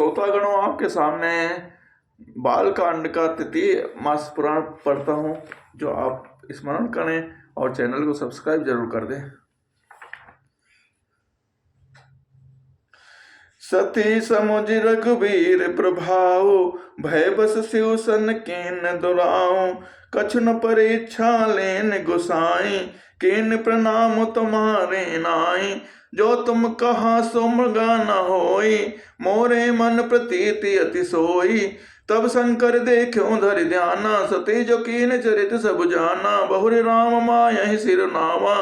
श्रोतागणों, आपके सामने बालकांड का तृतीय मास पुराण पढ़ता हूँ, जो आप स्मरण करें और चैनल को सब्सक्राइब जरूर कर दें। सती समुझ रघुवीर प्रभाव, भय बस शिव सन केन दुराऊ। कछु न परीक्षा लेन गुसाई, केन प्रणाम तुम्हारे नाई। जो तुम कहा सो मृगा न होई, मोरे मन प्रतीति अति सोई। तब शंकर देखो धरि ध्याना, सती जो कीन चरित सब जाना। बहुरि राम मायहि सिर नावा,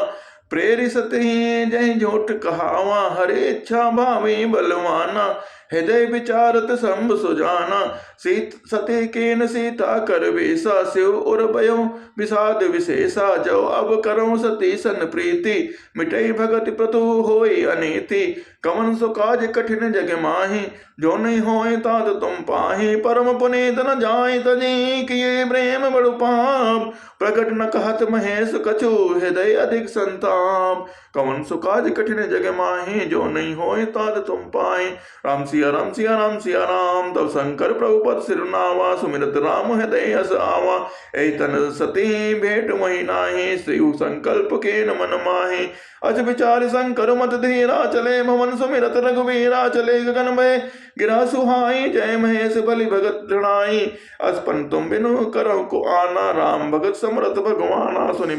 प्रेरि सती जय झूठ कहावा। हरे इच्छा भावी बलवाना, हृदय विचारत संभ सुजाना। सती कीन सीता कर वेसा, शिव उर भयो विषाद विशेषा। जो अब करो सती सन प्रीति, मिटई भगति प्रतु होई अनीति। कवन सो काज कठिन जग माही, जो नहीं होए तात तुम पाही। परम पुनीत न जाय तजी, किए प्रेम बड़ु पाप। प्रकट न कहत महेश कछु, हृदय अधिक संताप। कवन सो काज कठिन जग माही, जो नहीं होए तात तुम पाए। राम सिया राम सिया राम सिया राम, तब शंकर प्रभु पद सिर नावा। सुमिरत राम हृदय हस आवा, ऐ तन सती भेंट मही नाहि। शिव संकल्प के न मन माहि, अज विचार शंकर मत धीरा। चले भवन सुमिरत रघुवीरा, चले गगन में गिरा सुहाई। जय महेश बलि भगत धृणाई, असपन तुम बिनु करो को आना। राम भगत समरथ भगवाना, सुनि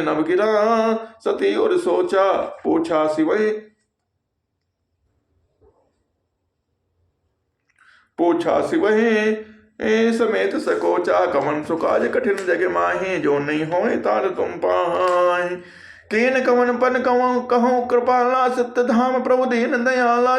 नभ गिरा सती और सोचा। पूछा शिवहि समेत सकोचा। कवन सो काज कठिन जग माहि, जो नहीं होए तार तुम पाहि। कीन कवन पन कहूँ कृपाला, सत्य धाम प्रभु दीन दयाला।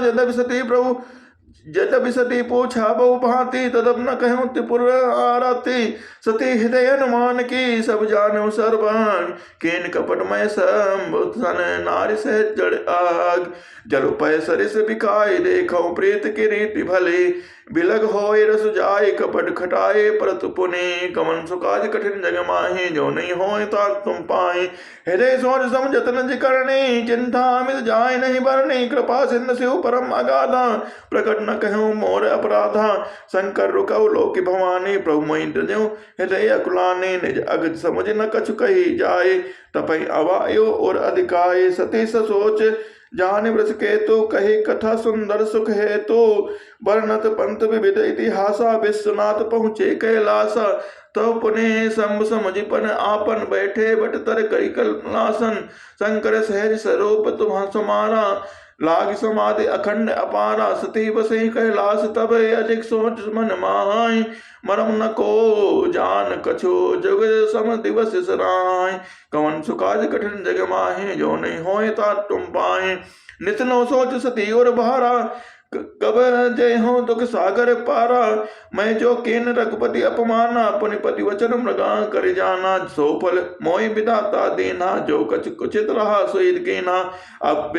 यद्यपि सती पूछा बहु भांति, तदब न कहूँ त्रिपुर आरती। सती हृदय अनुमान की, सब जानो सर्वांग। कीन कपटमय संबुधन, नारी से जड़ आग। जल पय सरिस बिकाय, देखो प्रीत की रीति भले। बिलग होए रस जाय, कपट खटाए परत पुनि। कवन सो काज कठिन जग माहि, जो नहीं होए तात तुम पाए। हृदय सोच समझत निज करनी, चिंता मिल जाय नहीं बरनी। कृपा सिंधु शिव परम अगाधा, प्रकट न कहूँ मोर अपराधा। शंकर रुकौ लोक भवानी, प्रभु मोहि द्रजौ हृदय अकुलानी। निज अगज समझ न कछु कही जाय, तपै अवायो और अधिकाय। सती सोच जान वृष केतु, कही कथा सुंदर सुख हेतु। वर्णत पंत विविध इतिहासा, विश्वनाथ पहुँचे कैलासा। तो पुनः शंभ समझिपन आपन, बैठे बट तर करी कलनासन। शंकर सहज स्वरूप तुम्हा समारा, लाग समाधि अखंड अपारा। सती बसे कैलास, तब अधिक सोच मन माय। मरम न को जान कछु, जुग सम दिवस सराय। कवन सो काज कठिन जग माहि, जो नहीं होए तात तुम पाए। नित नो सोच सती और भारा, कब जय हो दुख सागर पारा। मैं जो कीन रघुपति अपमाना, पुनिपति वचन मृगा कर जाना। सो फल मोहि विधाता दीना, जो कछ कुचित रहा सोईद कीना। अब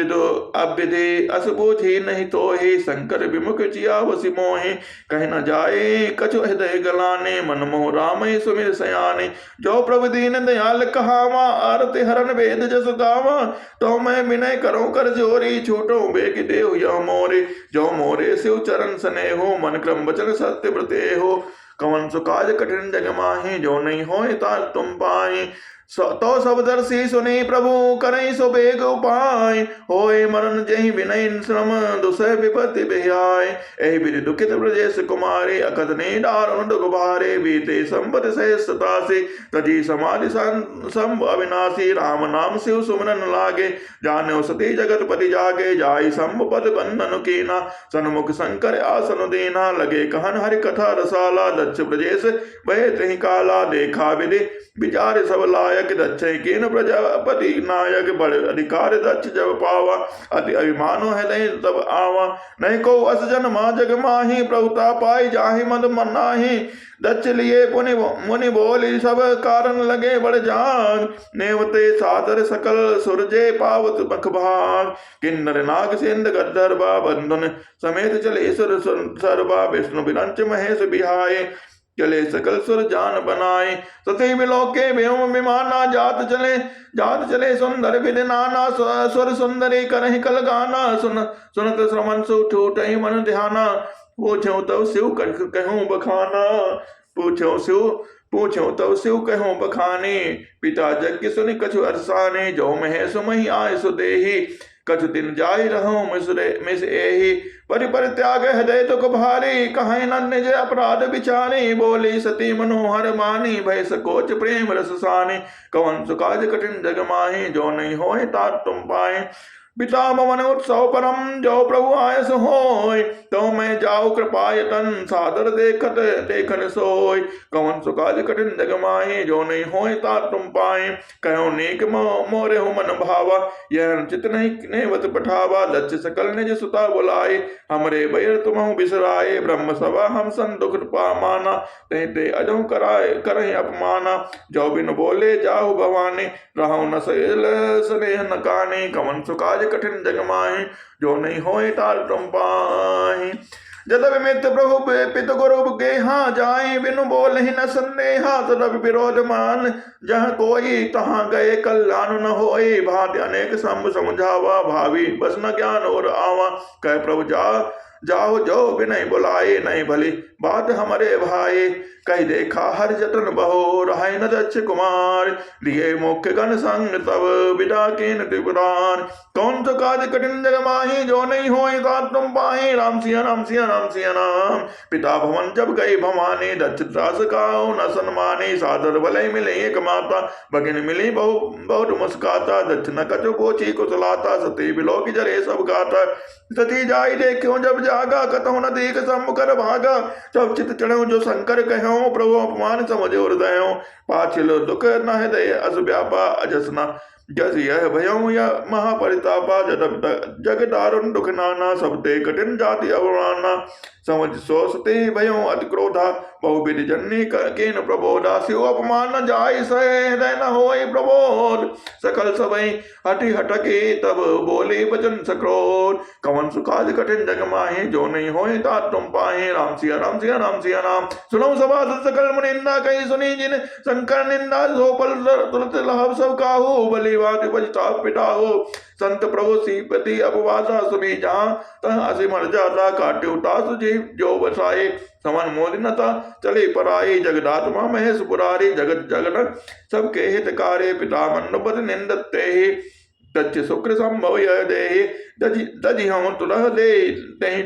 विधि अस बूझी नहीं तो ही, शंकर विमुख जिया वसी मोहि। कह न जाए कछु हृदय गलाने, मन मोह राम सुमिर सयाने। जो प्रभु दीन दयाल कहावा, आरती हरण वेद जस गावा। तो मैं विनय करो कर जोरी, छूटो बेग देहु यह मोरे। जो मोरे शिव चरण सने हो, मन क्रम वचन सत्य व्रते हो। कवन सो काज कठिन जग माहि, जो नहीं होए तात तुम पाए। तो सब दर्शी सुनी प्रभु, करई सो बेग उपाय। होए मरण जहि विनय श्रम, दुसह विपत्ति बिहाय। एहि विधि दुखित ब्रजेश कुमारे, अकथनीय दारुण दुख भारे। बीते संबत सहस्र सतासी, तजी समाधि संभ अविनाशी। राम नाम शिव सुमरन लागे, जानो सती जगत पति जागे। जाई संभ पद बंधन कीना, सन्मुख शंकर आसन देना। लगे कहन हरि कथा रसाला, दक्ष ब्रजेश भय तहि काला। देखा विधि विचार सब लायक, दक्ष कीन प्रजापति नायक। बड़े अधिकार दक्ष जब पावा, अति अभिमानो हृदय तब आवा। नहीं को अस जन मा जग माही, प्रभुता पाई जाहि मद मनाही। दक्ष लिए पुनि मुनि बोली, सब कारण लगे बड़ जाग। नेवते सादर सकल सुरजे, पावत मख भाग। किन्नर नाग सिंध गंधर्वा, बंधन समेत चले सुर सर्वा। विष्णु विरंच महेश बिहाय, चले सकल सुर जान बनाए। सती बिलोके व्योम विमाना जात चले सुंदर विद नाना स्वर सुंदरी करहि कल गाना। सुनत श्रवण सु ठूटहि मन ध्याना। पूछो तव शिव कहूँ बखाना। पूछो तव शिव कहूँ बखाने। पिता यज्ञ सुनि कछु अरसाने। जो महेश मही आय सुदेहि कछु दिन जाय रहूं मिस एहि। पर त्याग हृदय दुख भारी कहीं न निज अपराध विचारी। बोली सती मनोहर मानी भय सकोच प्रेम रस सानी। कवन सुकाज कठिन जग माही जो नहीं होए तात तुम पाए। पिता भवन उत्सव परम जो प्रभु आयस होय। तो मैं जाऊ कृपायतन सादर देखन सोय। कवन सुकाज कठिन जग माही जो नहीं होए तात तुम पाए। कहो नेक मोरे हो मन भावा यह चित नहीं नेवत पठावा। लक्ष्य सकल निज सुता बुलाए हमरे बैर तुम बिसराए। ब्रह्म सभा हम सन दुख माना ते अजो कराए करहि अपमाना। जो बिन बोले जाहु भवानी रहु न स्नेह न काने। कवन सुकाज कठिन जग माही जो नहीं होए ताल तुम पाए। जदव मित्र प्रभु पित गुरु गेहा जाए बिनु बोल ही न संदेहा। तदव विरोध मान जहाँ कोई तहाँ गए कल्याण न होए। भांति अनेक संभ समझावा भावी बस न ज्ञान और आवा। कह प्रभु जाओ जो बिनय बुलाए नहीं भली बात हमारे भाई। कही देखा हर जतन बहो रहे न दक्ष कुमार। लिए मुख्य गण संग तब विदा कीन त्रिपुरान। कौन तो काज कठिन जग माही जो नहीं होए तात तुम पाही। राम सिया राम सिया राम सिया राम। पिता भवन जब गए भवानी दक्ष त्रास काओ न सन्मानी। सादर भले मिले एक माता भगिन मिली बहुत मुस्काता। दक्ष न कछु पोछी कुशलाता सती बिलो की जरे सब गाता। सती जाई देखो जब जागा कतहु न देख सम्मुखर भागा। जब चित चढ़ो जो शंकर कहो प्रभु अपमान समझो हृदय। पाछिल दुख न हृदय अस व्यापा अजसना। जस यह भयऊ या महापरितापा। जग दारुण दुख नाना सबते कठिन जाति अवमाना। समझ सोचते भयों अति क्रोधा बहुविध जननी केन प्रबोधा। शिव अपमान न जाय सहे हृदय न होय प्रबोध। सकल सबई हटि हटके तब बोले बचन सक्रोध। कवन सुकाज कठिन जग माहे जो नहीं होए तात तुम पाहे। राम सिया राम सिया राम सिया राम। सुनो सभा सकल मुनिंदा कही सुनी जिन शंकर निंदा। सो पल तुरत लाभ सब काहू बलि बात पछताप पिताहू। संत प्रभु सीपति अपवासा सुनी जहाँ तह असी मर जाता। काट्यु तासु जीव जो बसाए समन मोदिनता चले पराई। जगदात्मा महेश पुरारी जगत जगन सबके हितकारे। पिता मन्नपत निंदते ही तच्च शुक्र संभव यह देहि। दधि हम तुरह दे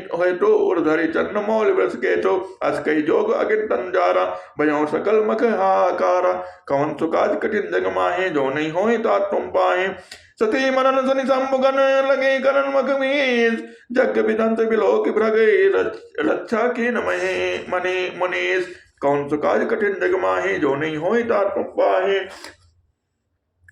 होए तो उर्धरि चन्न मौल वृष के तो। अस कई जोग अगिन तंजारा भयों सकल मख हाकारा। कवन सुकाज कठिन जग माहे जो नहीं होए तात तुम पाए। सती मनन सुनि संबुगन लगे करन मखमीस। जग विदंत बिलोक भ्रगे रक्षा की मने मुनीस। कौन सुकाज कठिन जग माहे जो नहीं होए तात तुम पाहे।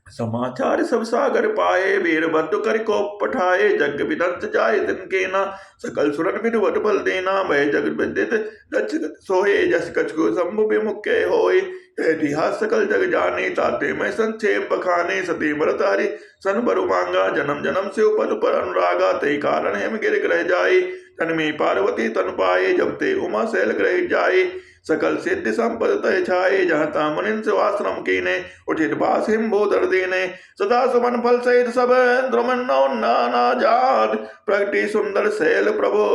समाचार सब सागर पाए वीरभद्र कर को पठाए। जग विदंत जाए तिनके ना सकल सुरन विनुवट बल देना। भय जगत विदित दक्ष सोए जस कछ को शंभु विमुख्य होए। इतिहास सकल जग जाने ताते मैं संक्षेप बखाने। सती मरत हरि सन बरु मांगा जन्म जन्म से पद पर अनुरागा। ते कारण हेम गिर ग्रह जाए तन्मे पार्वती तन पाए। जब ते उमा शैल ग्रह जाए सकल सिद्धि संपद तय छाए। जहाँ तामनिन से आश्रम कीने उठित बास हिम्बोदर देने। सदा सुमन फल सहित सब द्रुमन नाना जात। प्रगति सुंदर शैल प्रभु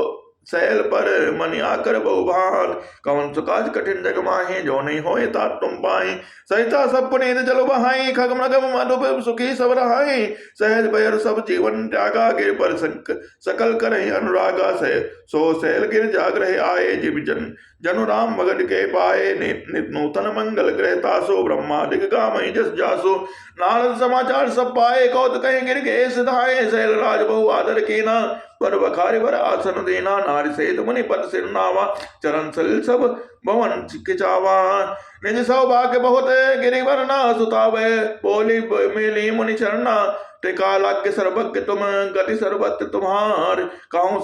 शैल पर मनि आकर बहुभात। कवन सुकाज कठिन जग माहे जो नहीं होए तात तुम पाए। सहिता सब पुनीत जल बहाई खग मृग मधुप सुखी सब रहाई। सहज भयर सब जीवन त्यागा गिर पर सकल करहि अनुरागा। सो शैल गिर जागृह आए जीव जनु राम मगध के पाए। नित नूतन मंगल ग्रह तासो ब्रह्मादिक गामहि जस जासो। नारद समाचार सब पाए कौत कहीं गिर गए सिधाए। शैल राज बहु आदर कीना पर बखारे वर आसन देना। नारी सहित मुनि पद सिर नावा चरण सलिल सब भवन खिचावा। निज सौभाग्य बहुत गिरिवर ना सुतावे। बोली मिली मुनि चरना त्रिकालाग्य सर्वज्ञ तुम गति सर्वत्र तुम्हार। कहूँ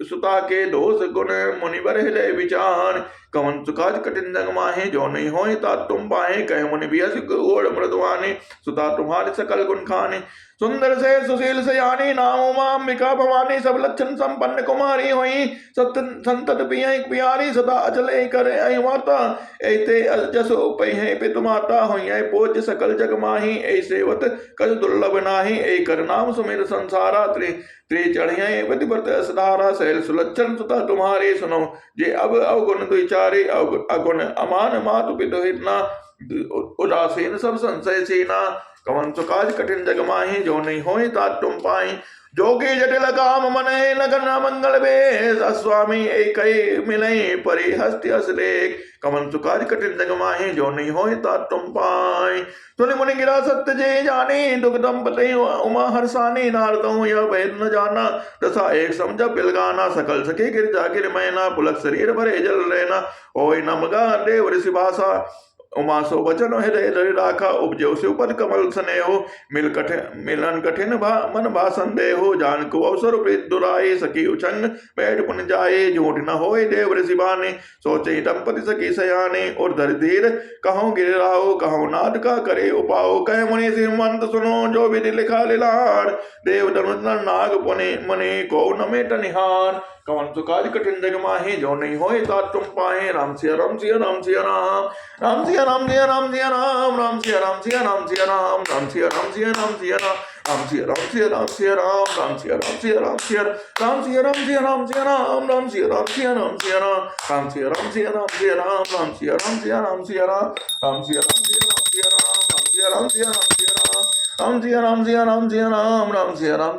सुता के दोष गुण मुनिवर हृदय विचार। कवन सुकाज कठिन जग माहे, जो नहीं होए तात तुम पाए। कह मुनि भी ओढ़ मृदुआने, सुता तुम्हारे सकल गुण खाने। सुंदर से सुशील सयानी, नाम उमा अंबिका भवानी। सब लक्षण संपन्न कुमारी हुई, संतत पिय प्यारी। सदा अचल करे माता, ऐते जस उपै है पितु माता। हुई पूज्य सकल जग माही, ऐ सेवत कज दुर्लभ नाही। ऐ कर नाम सुमिर संसारा, त्रे चढ़िया पतिव्रत असधारा। सहल सुलक्षण सुता तुम्हारे, सुनो जे अब अवगुण दुचारे। अगुण अमान मातु पितु हितना, उदासीन सब संशय सेना। कवन सुकाज कठिन जग माही, जो नहीं होए तात तुम पाए। जोगी जटिल काम मने, लगन मंगल बेस। स्वामी एक मिले परि हस्ति असलेख। कवन सुकाज कठिन जग माही, जो नहीं होए तात तुम पाए। सुनि मुनि गिरा सत्य जे जानी, दुख दंपति उमा हर्षानी। नारदों यह भेद न जाना, दशा एक समझ पिलगाना। सकल सके गिरजा गिर मैना, पुलक शरीर भरे जल रहना। ओय नमगा देव ऋषि भाषा, उमा सो वचन हृदय धरि राखा। उपजो से उपद कमल स्नेहो, मिलन कठिन मन भा संदेहो। जान को अवसर प्रीत दुराए, सखी उछंग बैठ पुन जाए। झूठ न होए देव ऋषि बाने, सोचे दंपति सखी सयाने। और धर धीर कहो गिराओ, कहो नाद का करे उपाओ। कह मुनि श्रीमंत सुनो, जो विधि लिखा लिलार। देव धनुष नाग पुने मने, को न मेट निहार। कवन सुकाज कठिन जग माहे, जो नहीं होए तात तुम पाए। राम सिया राम सिया राम सिया राम, राम सिया राम सिया राम सिया राम, राम सिया राम सिया राम सिया राम, राम सिया राम सिया राम सिया राम, राम सिया राम सिया राम सिया राम, राम सिया राम सिया राम सिया, राम सिया राम सिया राम सिया राम, राम सिया राम सिया राम सिया राम, राम सिया राम सिया राम सिया राम, राम सिया राम सिया राम सिया राम, राम सिया राम सिया राम सिया राम, राम सिया राम सिया राम सिया राम, राम सिया राम सिया राम सिया राम, राम सिया राम